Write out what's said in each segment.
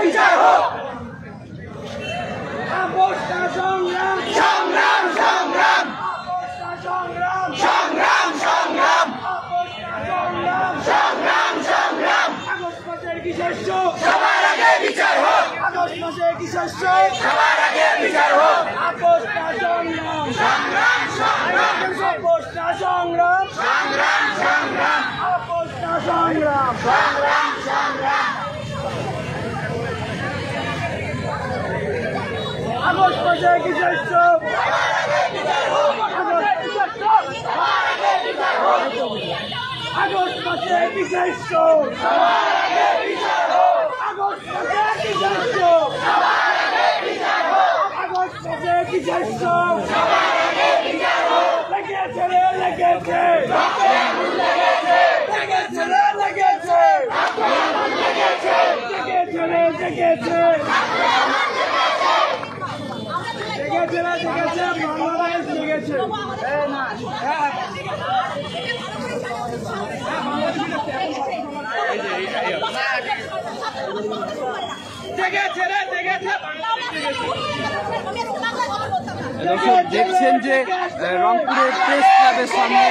বিচার হোক। আপোষটা সংগ্রাম সংগ্রাম সংগ্রাম, সংগ্রাম সংগ্রাম সংগ্রাম, সংগ্রাম সংগ্রাম। আগস্ট মাসের কি শস্য সবার আগে বিচার হোক। আগস্ট মাসের কি শস্য সবার আগে বিচার হোক। আপোষটা সংগ্রাম সংগ্রাম সংগ্রাম, আপোষটা সংগ্রাম সংগ্রাম সংগ্রাম, আপোষটা সংগ্রাম সংগ্রাম সংগ্রাম। আগস্ট মাসের কি শস্য আগস্ট মাসে কি শস্য আগস্ট মাসে কি শস্য আগস্ট মাসে কি শস্য লেগেছে রে লেগেছে লেগেছে রে লেগেছে লেগেছে রে লেগেছে বাংলাদেশ লেগেছে। দর্শক দেখছেন যে রংপুরের প্রেস ক্লাবের সামনে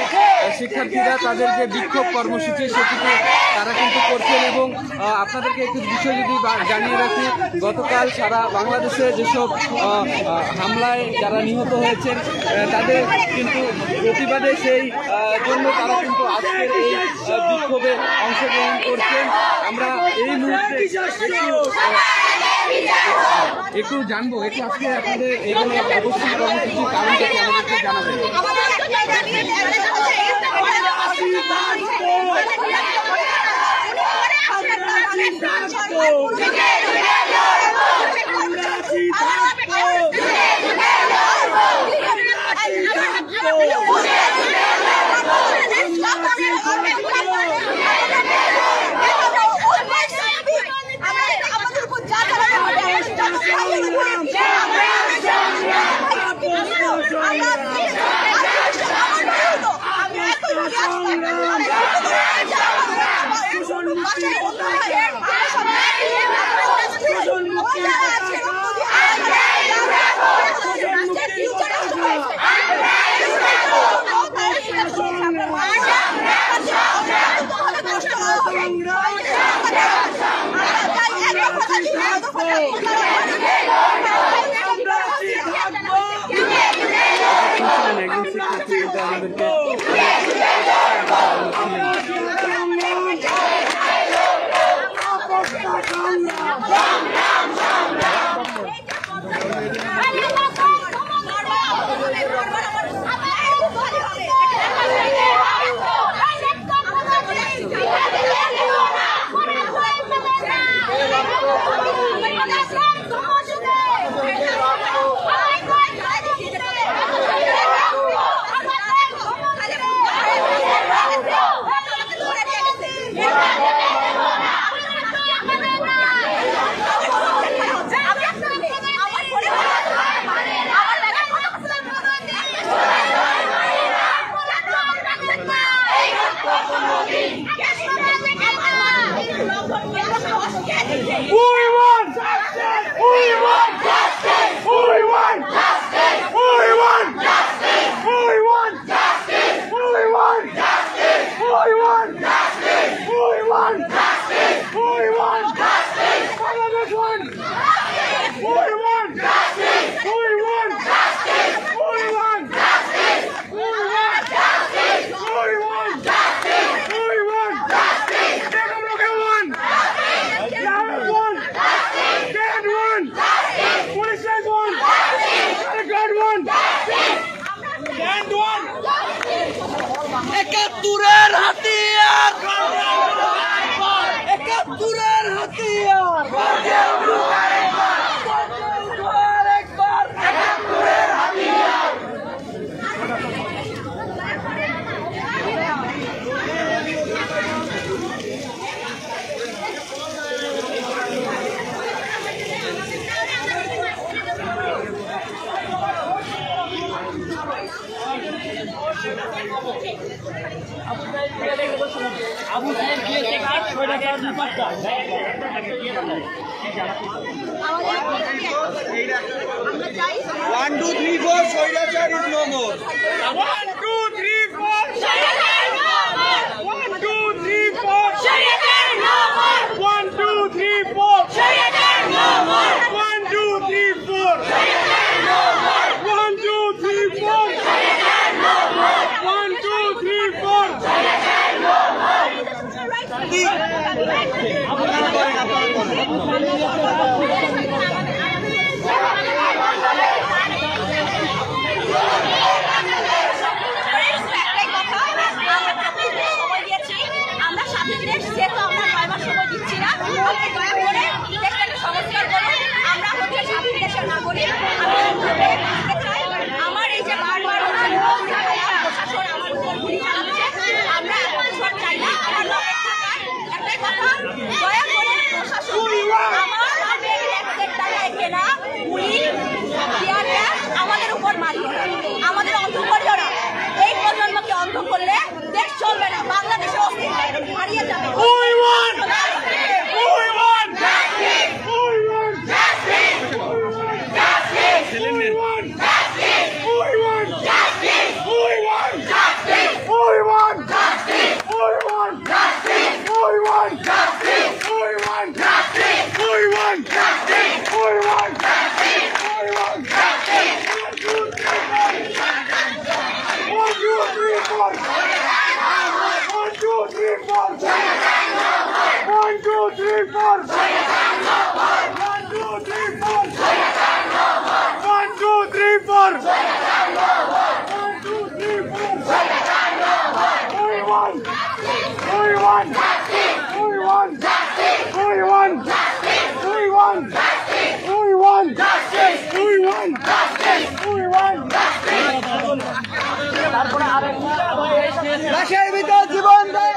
শিক্ষার্থীরা তাদের যে বিক্ষোভ কর্মসূচি সেটিতে তারা কিন্তু করছেন এবং আপনাদেরকে একটু বিষয় যদি জানিয়ে রাখি, গতকাল সারা বাংলাদেশে যেসব হামলায় যারা নিহত হয়েছেন তাদের কিন্তু প্রতিবাদে সেই জন্য তারা কিন্তু আজকের এই বিক্ষোভে অংশগ্রহণ করছেন। আমরা এই মুহূর্তে একটু জানবো, একটু আজকে আপনাদের এখানে অবস্থান কর্মসূচির কারণটা কি আমাদেরকে জানাবেন? আবু সাহেব দিয়েছে কাজ স্বৈরাচার নিপাতটা। আমরা চাই 1 2 3 4 স্বৈরাচার ইজ নো মোর। 1 2 3 4 স্বৈরাচার নো মোর 1 2 3 4 স্বৈরাচার নো মোর 1 2 3 4 স্বৈরাচার নো মোর 1 2 3 4 স্বৈরাচার নো মোর 1 2 3 4 স্বৈরাচার নো মোর 1 2 3 4 স্বৈরাচার নো মোর একটাই কথা, আমরা প্রতিদিন সময় দিয়েছি, আমরা 7 দিনের যেহেতু আমরা 9 মাস সময় দিচ্ছি না, আপনি দয়া করে দেশটা একটু সংস্কার করুন। আমরা হচ্ছে স্বাধীন দেশের নাগরিক, আমি এইভাবে বলতে চাই, আমার এই যে বারবার হচ্ছে প্রশাসন আমার উপর গুলি চালাচ্ছে, আমরা এখন ঝড় চাই না, আমার লোকের থাকায় একটাই কথা, দয়া করে প্রশাসন আমার হাতের ট্যাক্সের টাকায় কেনা গুলি টিয়ার গ্যাস আমাদের উপর মারিও না, আমাদের অন্ধ করিও না। এই প্রজন্মকে অন্ধ করলে দেশ চলবে না, বাংলাদেশে অস্তিত্ব হারিয়ে যাবে। We want justice! We want justice! We want justice! We want justice! We want justice! We want justice! We want justice! We want justice! We want justice! We want justice! We want justice! We want justice! We want justice! 1 2 3 4 1 2 3 4 1 2 3 4 1 2 3 4 1 2 3 4 1 2 3 4 We want We want We want We want We want We want We want We want লাশের ভিতর জীবন দেয়